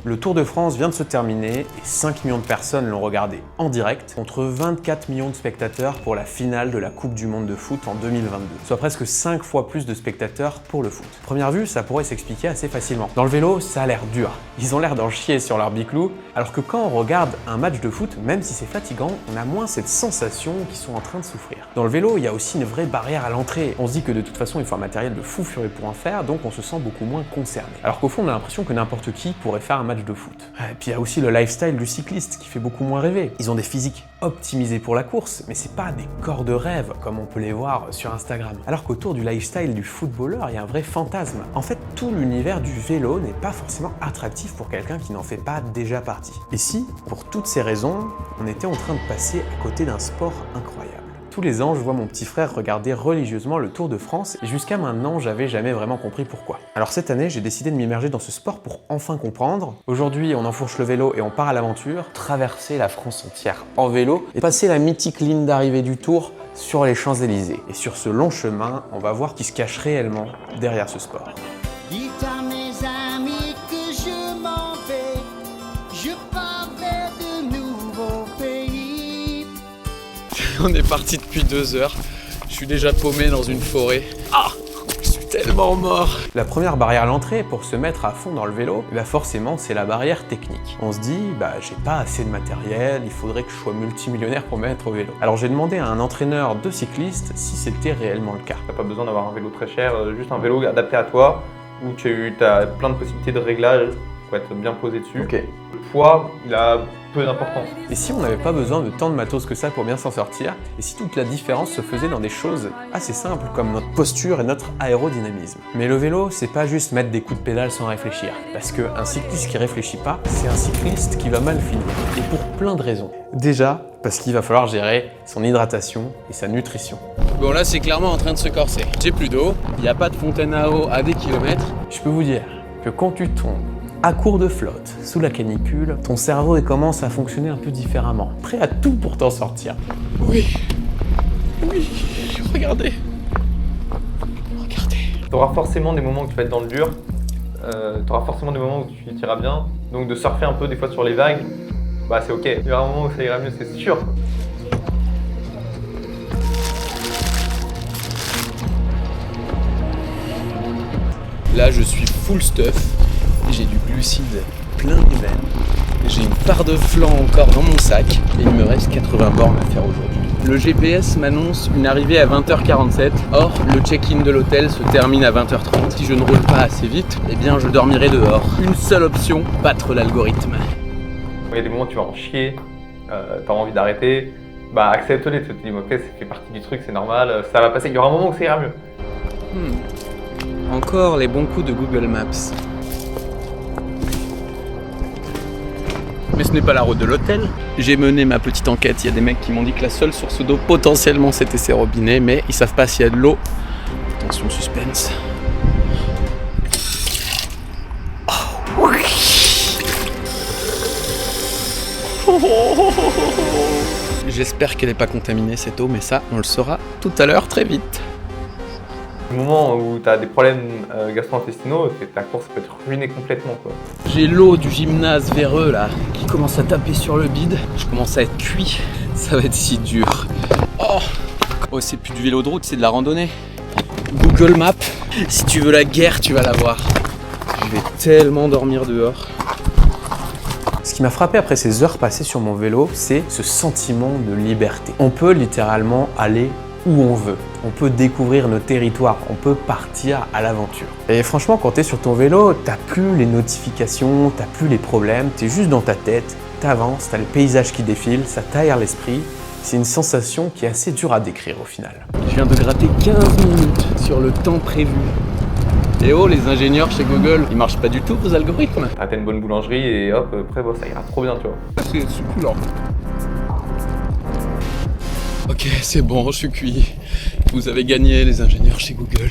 Le Tour de France vient de se terminer et 5 millions de personnes l'ont regardé en direct contre 24 millions de spectateurs pour la finale de la Coupe du Monde de foot en 2022, soit presque 5 fois plus de spectateurs pour le foot. Première vue, ça pourrait s'expliquer assez facilement. Dans le vélo, ça a l'air dur. Ils ont l'air d'en chier sur leur biclou, alors que quand on regarde un match de foot, même si c'est fatigant, on a moins cette sensation qu'ils sont en train de souffrir. Dans le vélo, il y a aussi une vraie barrière à l'entrée. On se dit que de toute façon, il faut un matériel de fou furieux pour en faire, donc on se sent beaucoup moins concerné. Alors qu'au fond, on a l'impression que n'importe qui pourrait faire un match de foot. Et puis il y a aussi le lifestyle du cycliste qui fait beaucoup moins rêver. Ils ont des physiques optimisés pour la course, mais c'est pas des corps de rêve comme on peut les voir sur Instagram. Alors qu'autour du lifestyle du footballeur, il y a un vrai fantasme. En fait, tout l'univers du vélo n'est pas forcément attractif pour quelqu'un qui n'en fait pas déjà partie. Et si, pour toutes ces raisons, on était en train de passer à côté d'un sport incroyable. Tous les ans, je vois mon petit frère regarder religieusement le Tour de France et jusqu'à maintenant, j'avais jamais vraiment compris pourquoi. Alors cette année, j'ai décidé de m'immerger dans ce sport pour enfin comprendre. Aujourd'hui, on enfourche le vélo et on part à l'aventure, traverser la France entière en vélo et passer la mythique ligne d'arrivée du Tour sur les Champs-Élysées. Et sur ce long chemin, on va voir qui se cache réellement derrière ce sport. Dites à mes amis que je m'en vais, je pars vers de nouveaux pays. On est parti depuis 2 heures, je suis déjà paumé dans une forêt. Ah, je suis tellement mort. La première barrière à l'entrée pour se mettre à fond dans le vélo, forcément c'est la barrière technique. On se dit, j'ai pas assez de matériel, il faudrait que je sois multimillionnaire pour me mettre au vélo. Alors j'ai demandé à un entraîneur de cycliste si c'était réellement le cas. T'as pas besoin d'avoir un vélo très cher, juste un vélo adapté à toi, où tu as plein de possibilités de réglage pour être bien posé dessus. Ok. Le poids, il a peu d'importance. Et si on n'avait pas besoin de tant de matos que ça pour bien s'en sortir, et si toute la différence se faisait dans des choses assez simples comme notre posture et notre aérodynamisme. Mais le vélo, c'est pas juste mettre des coups de pédale sans réfléchir, parce qu'un cycliste qui réfléchit pas, c'est un cycliste qui va mal finir, et pour plein de raisons. Déjà, parce qu'il va falloir gérer son hydratation et sa nutrition. Bon là c'est clairement en train de se corser. J'ai plus d'eau, il n'y a pas de fontaine à eau à des kilomètres. Je peux vous dire que quand tu tombes à court de flotte, sous la canicule, ton cerveau commence à fonctionner un peu différemment, prêt à tout pour t'en sortir. Oui, regardez. Tu auras forcément des moments où tu vas être dans le dur, tu auras forcément des moments où tu iras bien, donc de surfer un peu des fois sur les vagues, c'est ok. Il y aura un moment où ça ira mieux, c'est sûr. Là je suis full stuff, j'ai du glucide plein les veines, j'ai une part de flan encore dans mon sac et il me reste 80 bornes à faire aujourd'hui. Le GPS m'annonce une arrivée à 20h47, or le check-in de l'hôtel se termine à 20h30. Si je ne roule pas assez vite, eh bien je dormirai dehors. Une seule option, battre l'algorithme. Il y a des moments où tu vas en chier, tu as envie d'arrêter, accepte-les, tu te dis ok, ça fait partie du truc, c'est normal, ça va passer, il y aura un moment où ça ira mieux. Encore les bons coups de Google Maps. Mais ce n'est pas la route de l'hôtel. J'ai mené ma petite enquête, il y a des mecs qui m'ont dit que la seule source d'eau potentiellement c'était ces robinets, mais ils savent pas s'il y a de l'eau. Attention, suspense. Oh, oui. J'espère qu'elle n'est pas contaminée cette eau, mais ça on le saura tout à l'heure très vite. Au moment où tu as des problèmes gastro-intestinaux, ta course peut être ruinée complètement, quoi. J'ai l'eau du gymnase véreux là qui commence à taper sur le bide. Je commence à être cuit. Ça va être si dur. Oh, c'est plus du vélo de route, c'est de la randonnée. Google Maps, si tu veux la guerre, tu vas la voir. Je vais tellement dormir dehors. Ce qui m'a frappé après ces heures passées sur mon vélo, c'est ce sentiment de liberté. On peut littéralement aller où on veut. On peut découvrir nos territoires, on peut partir à l'aventure. Et franchement, quand tu es sur ton vélo, t'as plus les notifications, t'as plus les problèmes, tu es juste dans ta tête, t'avances, t'as le paysage qui défile, ça t'aère l'esprit. C'est une sensation qui est assez dure à décrire au final. Je viens de gratter 15 minutes sur le temps prévu. Et oh, les ingénieurs chez Google, ils marchent pas du tout vos algorithmes. T'as une bonne boulangerie et hop, après ça ira trop bien, tu vois. C'est succulent. Ok, c'est bon, je suis cuit. Vous avez gagné les ingénieurs chez Google.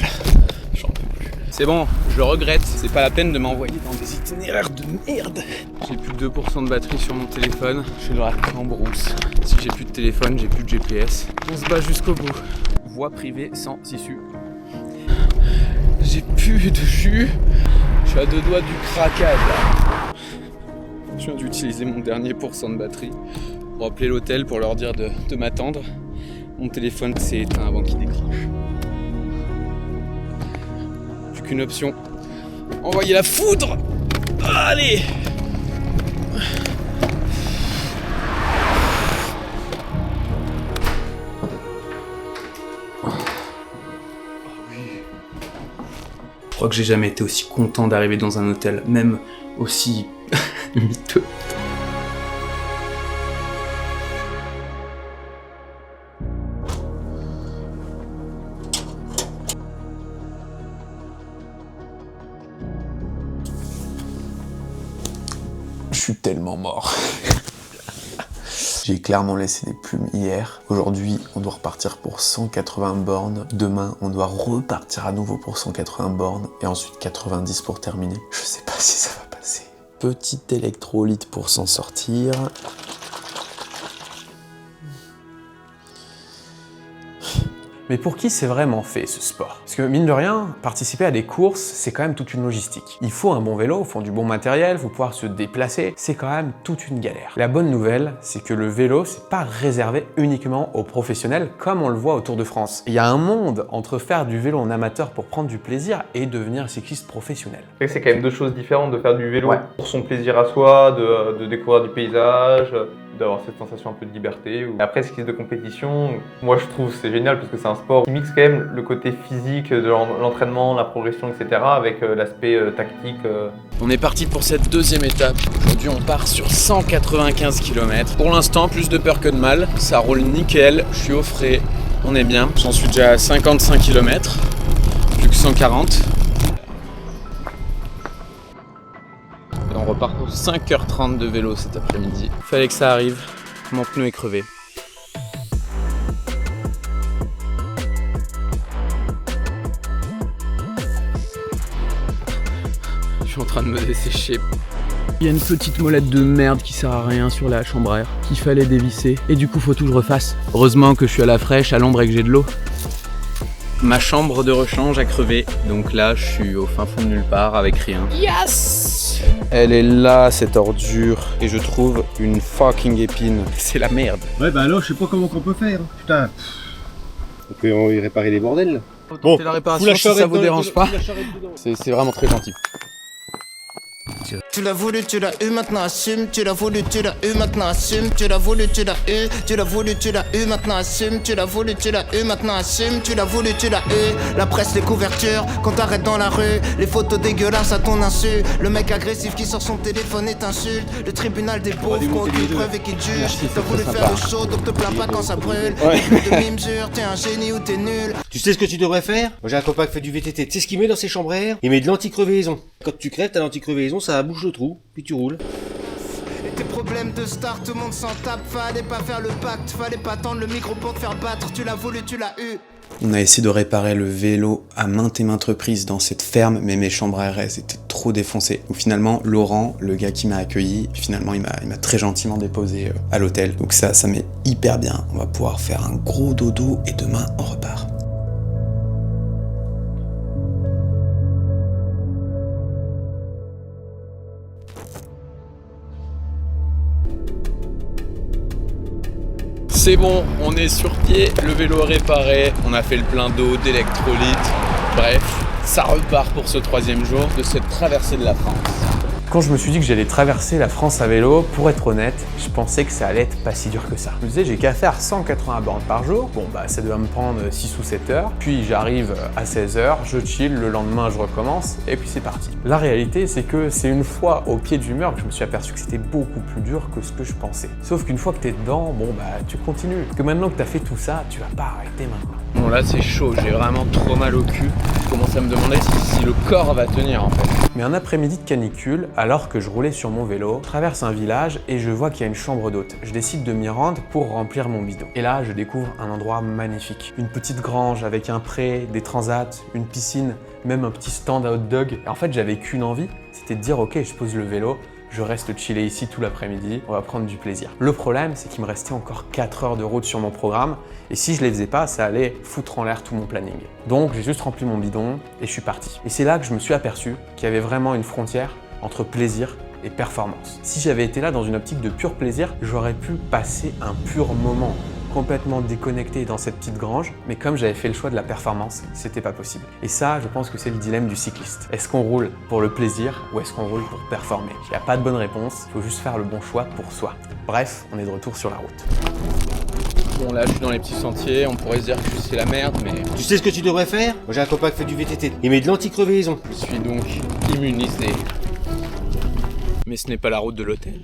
J'en peux plus. C'est bon, je regrette. C'est pas la peine de m'envoyer dans des itinéraires de merde. J'ai plus de 2% de batterie sur mon téléphone. Je suis dans la cambrousse. Si j'ai plus de téléphone, j'ai plus de GPS. On se bat jusqu'au bout. Voie privée sans issue. J'ai plus de jus. Je suis à 2 doigts du craquage là. Je viens d'utiliser mon dernier pourcent de batterie pour appeler l'hôtel pour leur dire de m'attendre. Mon téléphone s'est éteint avant qu'il décroche. Plus qu'une option. Envoyer la foudre! Allez! Je crois que j'ai jamais été aussi content d'arriver dans un hôtel, même aussi miteux. Je suis tellement mort. J'ai clairement laissé des plumes hier. Aujourd'hui, on doit repartir pour 180 bornes. Demain, on doit repartir à nouveau pour 180 bornes. Et ensuite 90 pour terminer. Je sais pas si ça va passer. Petit électrolyte pour s'en sortir. Mais pour qui c'est vraiment fait ce sport? Parce que mine de rien, participer à des courses, c'est quand même toute une logistique. Il faut un bon vélo, il faut du bon matériel, il faut pouvoir se déplacer, c'est quand même toute une galère. La bonne nouvelle, c'est que le vélo, c'est pas réservé uniquement aux professionnels comme on le voit au Tour de France. Il y a un monde entre faire du vélo en amateur pour prendre du plaisir et devenir cycliste professionnel. C'est quand même deux choses différentes de faire du vélo pour son plaisir à soi, de découvrir du paysage, d'avoir cette sensation un peu de liberté. Après, ski de compétition, moi je trouve c'est génial parce que c'est un sport qui mixe quand même le côté physique de l'entraînement, la progression, etc. avec l'aspect tactique. On est parti pour cette deuxième étape. Aujourd'hui, on part sur 195 km. Pour l'instant, plus de peur que de mal. Ça roule nickel, je suis au frais, on est bien. J'en suis déjà à 55 km, plus que 140. On repart pour 5h30 de vélo cet après-midi. Fallait que ça arrive, mon pneu est crevé. Je suis en train de me dessécher. Il y a une petite molette de merde qui sert à rien sur la chambre à air, qu'il fallait dévisser, et du coup faut tout que je refasse. Heureusement que je suis à la fraîche, à l'ombre et que j'ai de l'eau. Ma chambre de rechange a crevé, donc là je suis au fin fond de nulle part avec rien. Yes! Elle est là cette ordure et je trouve une fucking épine. C'est la merde. Ouais bah alors je sais pas comment qu'on peut faire. Putain. On peut y réparer les bordels là. Bon, la réparation si ça vous dérange pas. C'est vraiment très gentil. Tu l'as voulu, tu l'as eu, maintenant assume. Tu l'as voulu, tu l'as eu, maintenant assume. Tu l'as voulu, tu l'as eu. Tu l'as voulu, tu l'as eu, maintenant assume. Tu l'as voulu, tu l'as eu, maintenant assume. Tu l'as voulu, tu l'as eu. La presse, les couvertures, quand t'arrêtes dans la rue. Les photos dégueulasses à ton insu. Le mec agressif qui sort son téléphone et t'insulte. Le tribunal des pauvres, qu'on aucune preuve et qui te juge. T'as voulu faire le show, donc te plains pas quand ça brûle. Demi-mesure, t'es un génie ou t'es nul. Tu sais ce que tu devrais faire? Moi j'ai un copain qui fait du VTT. Tu sais ce qu'il met dans ses chambres à air? Il met de l'anti-crevaison. Quand tu crèves, t'as l'anti-crevaison, ça bouge le trou, puis tu roules. Et tes problèmes de star, tout le monde s'en tape. Fallait pas faire le pacte, fallait pas tendre le micro pour te faire battre. Tu l'as voulu, tu l'as eu. On a essayé de réparer le vélo à maintes et maintes reprises dans cette ferme, mais mes chambres à air étaient trop défoncées. Donc finalement, Laurent, le gars qui m'a accueilli, finalement il m'a très gentiment déposé à l'hôtel. Donc ça m'est hyper bien. On va pouvoir faire un gros dodo et demain on repart. C'est bon, on est sur pied, le vélo est réparé, on a fait le plein d'eau, d'électrolytes, bref, ça repart pour ce troisième jour de cette traversée de la France. Quand je me suis dit que j'allais traverser la France à vélo, pour être honnête, je pensais que ça allait être pas si dur que ça. Je me disais, j'ai qu'à faire 180 bornes par jour. Bon, bah, ça doit me prendre 6 ou 7 heures. Puis j'arrive à 16 heures, je chill, le lendemain, je recommence, et puis c'est parti. La réalité, c'est que c'est une fois au pied du mur que je me suis aperçu que c'était beaucoup plus dur que ce que je pensais. Sauf qu'une fois que t'es dedans, bon, bah, tu continues. Que maintenant que t'as fait tout ça, tu vas pas arrêter maintenant. Bon, là, c'est chaud, j'ai vraiment trop mal au cul. Je commence à me demander si le corps va tenir, en fait. Mais un après-midi de canicule, alors que je roulais sur mon vélo, je traverse un village et je vois qu'il y a une chambre d'hôte. Je décide de m'y rendre pour remplir mon bidon. Et là, je découvre un endroit magnifique. Une petite grange avec un pré, des transats, une piscine, même un petit stand à hot dog. Et en fait, j'avais qu'une envie, c'était de dire ok, je pose le vélo, je reste chiller ici tout l'après-midi, on va prendre du plaisir. Le problème, c'est qu'il me restait encore 4 heures de route sur mon programme et si je les faisais pas, ça allait foutre en l'air tout mon planning. Donc j'ai juste rempli mon bidon et je suis parti. Et c'est là que je me suis aperçu qu'il y avait vraiment une frontière entre plaisir et performance. Si j'avais été là dans une optique de pur plaisir, j'aurais pu passer un pur moment, complètement déconnecté dans cette petite grange, mais comme j'avais fait le choix de la performance, c'était pas possible. Et ça, je pense que c'est le dilemme du cycliste. Est-ce qu'on roule pour le plaisir ou est-ce qu'on roule pour performer? Il n'y a pas de bonne réponse, il faut juste faire le bon choix pour soi. Bref, on est de retour sur la route. Bon là je suis dans les petits sentiers, on pourrait se dire que c'est la merde, mais Tu sais ce que tu devrais faire? Moi j'ai un copain qui fait du VTT. Il met de l'anti-crevaison. je suis donc immunisé. Mais ce n'est pas la route de l'hôtel.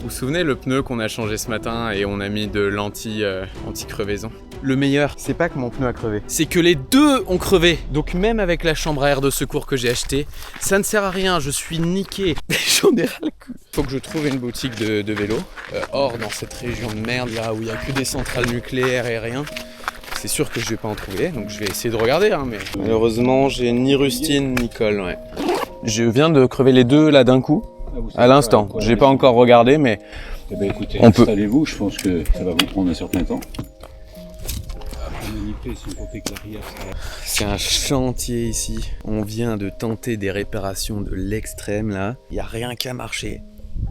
Vous vous souvenez le pneu qu'on a changé ce matin et on a mis de l'anti-crevaison? Le meilleur, c'est pas que mon pneu a crevé, c'est que les deux ont crevé. Donc même avec la chambre à air de secours que j'ai achetée, ça ne sert à rien, je suis niqué. J'en ai ras le cul. Faut que je trouve une boutique de vélo. Or, dans cette région de merde là où il n'y a que des centrales nucléaires et rien, c'est sûr que je vais pas en trouver. Donc je vais essayer de regarder, hein, mais malheureusement j'ai ni rustine ni colle, ouais. Je viens de crever les deux là d'un coup. À l'instant, j'ai pas encore regardé, mais eh ben écoutez, on peut. installez-vous, je pense que ça va vous prendre un certain temps. C'est un chantier ici. On vient de tenter des réparations de l'extrême là. Il n'y a rien qu'à marcher.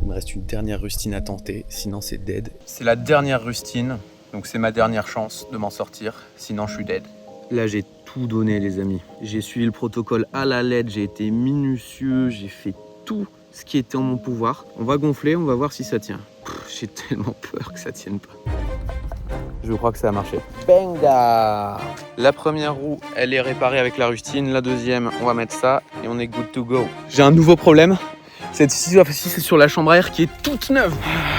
Il me reste une dernière rustine à tenter, sinon c'est dead. C'est la dernière rustine, donc c'est ma dernière chance de m'en sortir, sinon je suis dead. Là j'ai tout donné les amis. J'ai suivi le protocole à la lettre, j'ai été minutieux, j'ai fait tout ce qui était en mon pouvoir. On va gonfler, on va voir si ça tient. J'ai tellement peur que ça tienne pas. Je crois que ça a marché. Benga! La première roue, elle est réparée avec la rustine. La deuxième, on va mettre ça et on est good to go. J'ai un nouveau problème. Cette scie c'est sur la chambre à air qui est toute neuve.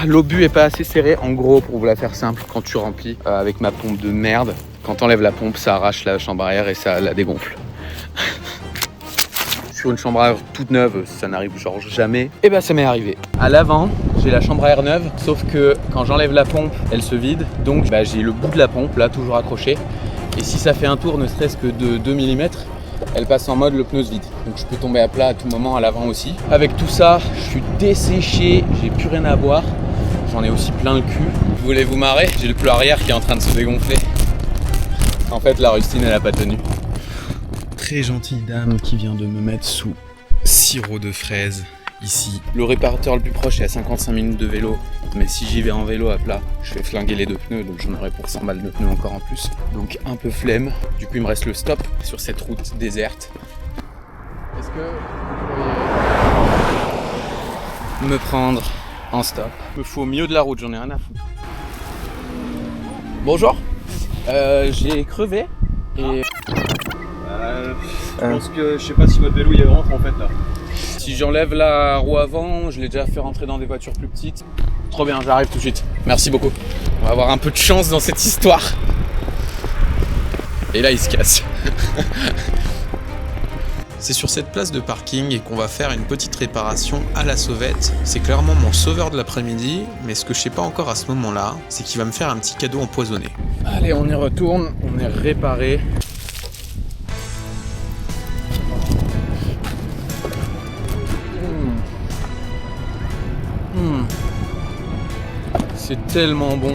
L'obus est pas assez serré. En gros, pour vous la faire simple, quand tu remplis avec ma pompe de merde, quand t'enlèves la pompe, ça arrache la chambre à air et ça la dégonfle. Sur une chambre à air toute neuve, ça n'arrive genre jamais. Et bah ça m'est arrivé. À l'avant, j'ai la chambre à air neuve, sauf que quand j'enlève la pompe, elle se vide. Donc bah, j'ai le bout de la pompe là toujours accroché. Et si ça fait un tour ne serait-ce que de 2 mm, elle passe en mode le pneu se vide. Donc je peux tomber à plat à tout moment à l'avant aussi. Avec tout ça, je suis desséché, j'ai plus rien à boire. J'en ai aussi plein le cul. Vous voulez vous marrer? J'ai le pneu arrière qui est en train de se dégonfler. En fait la rustine elle a pas tenu. Très gentille dame qui vient de me mettre sous sirop de fraise ici. Le réparateur le plus proche est à 55 minutes de vélo, mais si j'y vais en vélo à plat, je vais flinguer les deux pneus, donc j'en aurai pour 100 balles de pneus encore en plus. Donc un peu flemme, du coup il me reste le stop sur cette route déserte. Est-ce que vous pourriez me prendre en stop? Il me faut au milieu de la route, j'en ai rien à foutre. Bonjour, j'ai crevé et... Je pense que je sais pas si votre vélo il rentre en fait là. Si j'enlève la roue avant, je l'ai déjà fait rentrer dans des voitures plus petites. Trop bien, j'arrive tout de suite. Merci beaucoup. On va avoir un peu de chance dans cette histoire. Et là, il se casse. C'est sur cette place de parking et qu'on va faire une petite réparation à la sauvette. C'est clairement mon sauveur de l'après-midi, mais ce que je sais pas encore à ce moment-là, c'est qu'il va me faire un petit cadeau empoisonné. Allez, on y retourne, on est réparé. C'est tellement bon.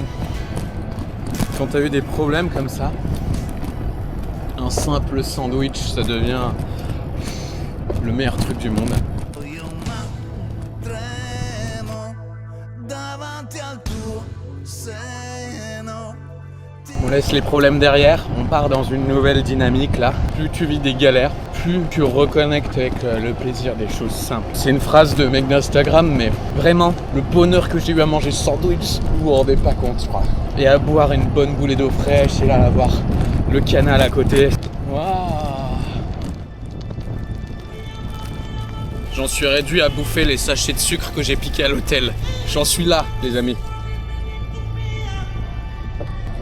Quand t'as eu des problèmes comme ça, un simple sandwich, ça devient le meilleur truc du monde. On laisse les problèmes derrière, on part dans une nouvelle dynamique là. Plus tu vis des galères, plus tu reconnectes avec le plaisir des choses simples. C'est une phrase de mec d'Instagram, mais vraiment, le bonheur que j'ai eu à manger ce sandwich, vous vous rendez pas compte, je crois. Et à boire une bonne boulet d'eau fraîche, et là à voir le canal à côté. Waouh! J'en suis réduit à bouffer les sachets de sucre que j'ai piqués à l'hôtel. J'en suis là, les amis.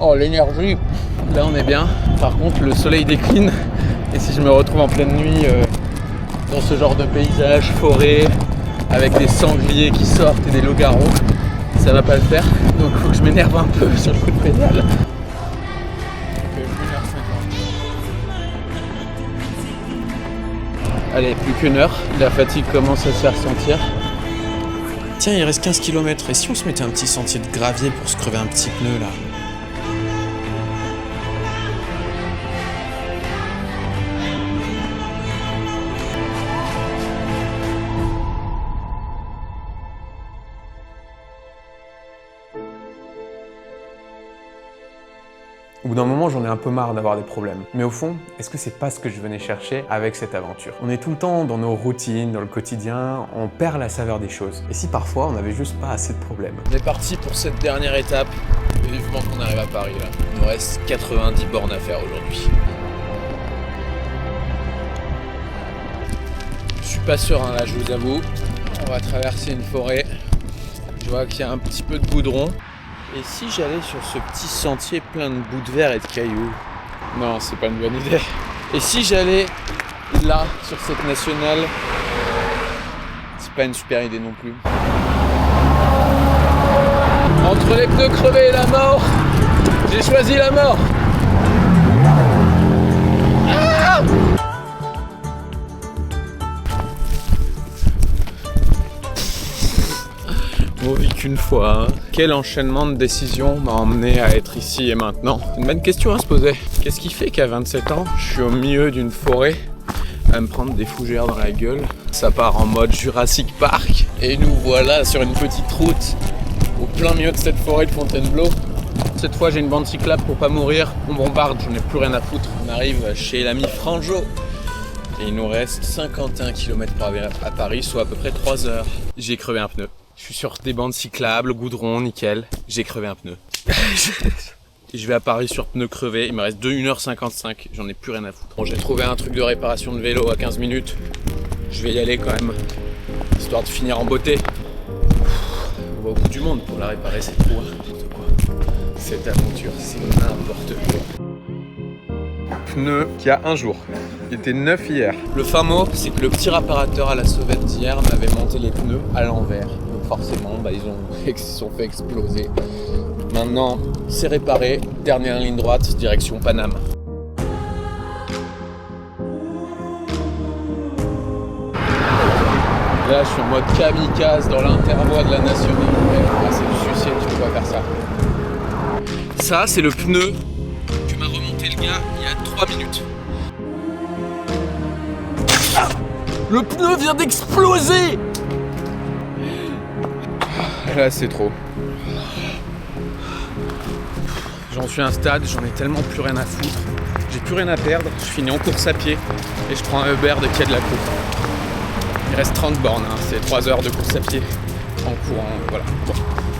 Oh, l'énergie! Là, on est bien. Par contre, le soleil décline. Et si je me retrouve en pleine nuit dans ce genre de paysage, forêt, avec des sangliers qui sortent et des loups-garous, ça va pas le faire. Donc, il faut que je m'énerve un peu sur le coup de pédale. Allez, plus qu'une heure. La fatigue commence à se faire sentir. Tiens, il reste 15 km, et si on se mettait un petit sentier de gravier pour se crever un petit pneu là? Au bout d'un moment, j'en ai un peu marre d'avoir des problèmes. Mais au fond, est-ce que c'est pas ce que je venais chercher avec cette aventure? On est tout le temps dans nos routines, dans le quotidien, on perd la saveur des choses. Et si parfois, on n'avait juste pas assez de problèmes? On est parti pour cette dernière étape. Vivement qu'on arrive à Paris là. Il nous reste 90 bornes à faire aujourd'hui. Je suis pas serein là, je vous avoue. On va traverser une forêt. Je vois qu'il y a un petit peu de goudron. Et si j'allais sur ce petit sentier plein de bouts de verre et de cailloux? Non, c'est pas une bonne idée. Et si j'allais là, sur cette nationale? C'est pas une super idée non plus. Entre les pneus crevés et la mort, j'ai choisi la mort. Ah! On vit qu'une fois. Hein. Quel enchaînement de décisions m'a emmené à être ici et maintenant? Une bonne question à se poser. Qu'est-ce qui fait qu'à 27 ans, je suis au milieu d'une forêt à me prendre des fougères dans la gueule? Ça part en mode Jurassic Park. Et nous voilà sur une petite route au plein milieu de cette forêt de Fontainebleau. Cette fois, j'ai une bande cyclable pour pas mourir. On bombarde, j'en ai plus rien à foutre. On arrive chez l'ami Franjo. Et il nous reste 51 km pour arriver à Paris, soit à peu près 3 heures. J'ai crevé un pneu. Je suis sur des bandes cyclables, goudron, nickel. J'ai crevé un pneu. Et je vais à Paris sur pneu crevé. Il me reste 1h55. J'en ai plus rien à foutre. Bon, j'ai trouvé un truc de réparation de vélo à 15 minutes. Je vais y aller quand même, histoire de finir en beauté. On va au bout du monde pour la réparer cette roue. N'importe quoi. Cette aventure, c'est n'importe quoi. Pneu qui a un jour. Il était neuf hier. Le fin mot, c'est que le petit réparateur à la sauvette d'hier m'avait monté les pneus à l'envers. Donc forcément, ils se sont fait exploser. Maintenant, c'est réparé. Dernière ligne droite, direction Paname. Là, je suis en mode kamikaze dans l'intervoie de la nationale. Ah, c'est du suicide, tu peux pas faire ça. Ça, c'est le pneu que m'a remonté le gars il y a 3 minutes. Ah, le pneu vient d'exploser! Là, c'est trop. J'en suis à un stade, j'en ai tellement plus rien à foutre. J'ai plus rien à perdre, je finis en course à pied et je prends un Uber de quai de la Cour. Il reste 30 bornes, hein. C'est 3 heures de course à pied en courant, voilà. Bon,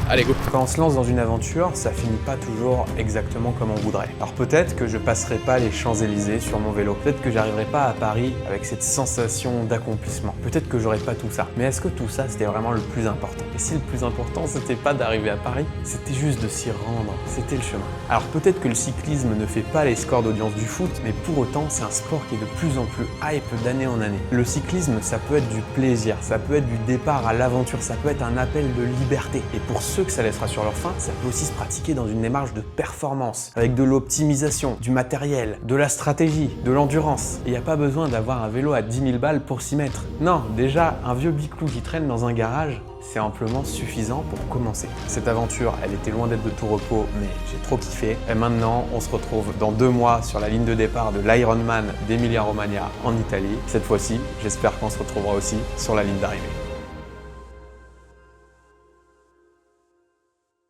allez go. Quand on se lance dans une aventure, ça finit pas toujours exactement comme on voudrait. Alors peut-être que je passerai pas les Champs-Élysées sur mon vélo, peut-être que j'arriverai pas à Paris avec cette sensation d'accomplissement, peut-être que j'aurai pas tout ça. Mais est-ce que tout ça c'était vraiment le plus important? Et si le plus important c'était pas d'arriver à Paris, c'était juste de s'y rendre, c'était le chemin. Alors peut-être que le cyclisme ne fait pas les scores d'audience du foot, mais pour autant c'est un sport qui est de plus en plus hype d'année en année. Le cyclisme, ça peut être du plaisir, ça peut être du départ à l'aventure, ça peut être un appel de liberté. Et pour ceux que ça laissera sur leur faim, ça peut aussi se pratiquer dans une démarche de performance, avec de l'optimisation, du matériel, de la stratégie, de l'endurance. Et il n'y a pas besoin d'avoir un vélo à 10 000 balles pour s'y mettre. Non, déjà, un vieux biclou qui traîne dans un garage, c'est amplement suffisant pour commencer. Cette aventure, elle était loin d'être de tout repos, mais j'ai trop kiffé. Et maintenant, on se retrouve dans 2 mois sur la ligne de départ de l'Ironman d'Emilia Romagna en Italie. Cette fois-ci, j'espère qu'on se retrouvera aussi sur la ligne d'arrivée.